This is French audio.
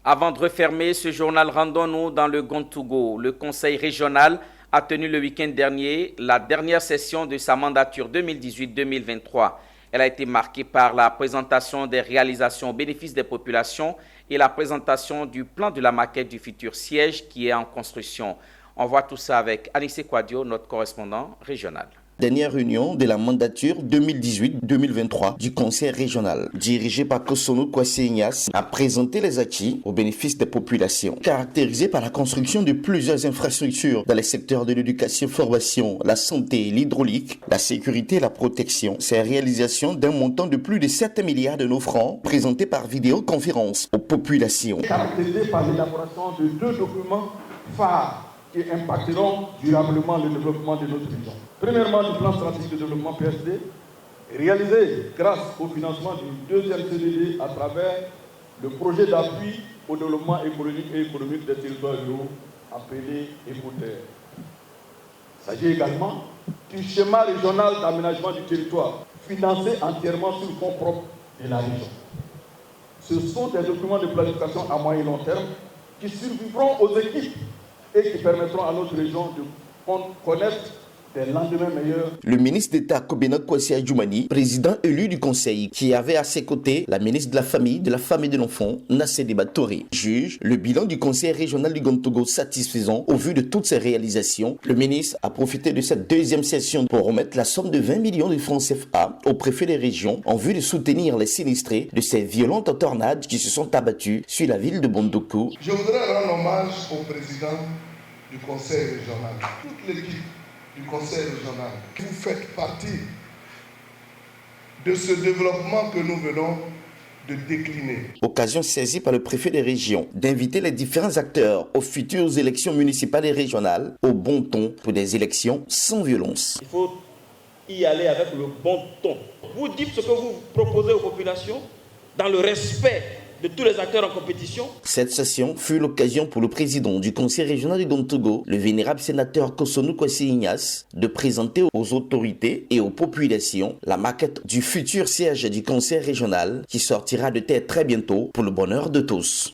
Avant de refermer ce journal, rendons-nous dans le Gontougo. Le conseil régional a tenu le week-end dernier la dernière session de sa mandature 2018-2023. Elle a été marquée par la présentation des réalisations au bénéfice des populations et la présentation du plan de la maquette du futur siège qui est en construction. On voit tout ça avec Anissé Kouadio, notre correspondant régional. Dernière réunion de la mandature 2018-2023 du conseil régional, dirigé par Kosonou Kwasi Ignace, a présenté les acquis au bénéfice des populations, caractérisés par la construction de plusieurs infrastructures dans les secteurs de l'éducation, formation, la santé, l'hydraulique, la sécurité et la protection. Ces réalisations d'un montant de plus de 7 milliards de nos francs, présentés par vidéoconférence aux populations. Caractérisé par l'élaboration de 2 documents phares qui impacteront durablement le développement de notre région. Premièrement, du plan stratégique de développement PSD, réalisé grâce au financement du 2e CDD à travers le projet d'appui au développement économique des territoires ruraux, appelé ECOTER. Il s'agit également du schéma régional d'aménagement du territoire, financé entièrement sur le fonds propre de la région. Ce sont des documents de planification à moyen et long terme qui survivront aux équipes et qui permettront à notre région de connaître des lendemains meilleurs. Le ministre d'État Kobena Kwasi Adjoumani, président élu du conseil, qui avait à ses côtés la ministre de la Famille et de l'Enfant, Nassedi Batori, juge le bilan du conseil régional du Gontougo satisfaisant au vu de toutes ces réalisations. Le ministre a profité de cette deuxième session pour remettre la somme de 20 millions de francs CFA au préfet des régions en vue de soutenir les sinistrés de ces violentes tornades qui se sont abattues sur la ville de Bondoukou. Je voudrais rendre hommage au président du conseil régional, toute l'équipe du conseil régional. Vous faites partie de ce développement que nous venons de décliner. Occasion saisie par le préfet des régions d'inviter les différents acteurs aux futures élections municipales et régionales au bon ton pour des élections sans violence. Il faut y aller avec le bon ton. Vous dites ce que vous proposez aux populations dans le respect de tous les acteurs en compétition. Cette session fut l'occasion pour le président du conseil régional du Gontougo, le vénérable sénateur Kosonou Kwasi Ignace, de présenter aux autorités et aux populations la maquette du futur siège du conseil régional qui sortira de terre très bientôt pour le bonheur de tous.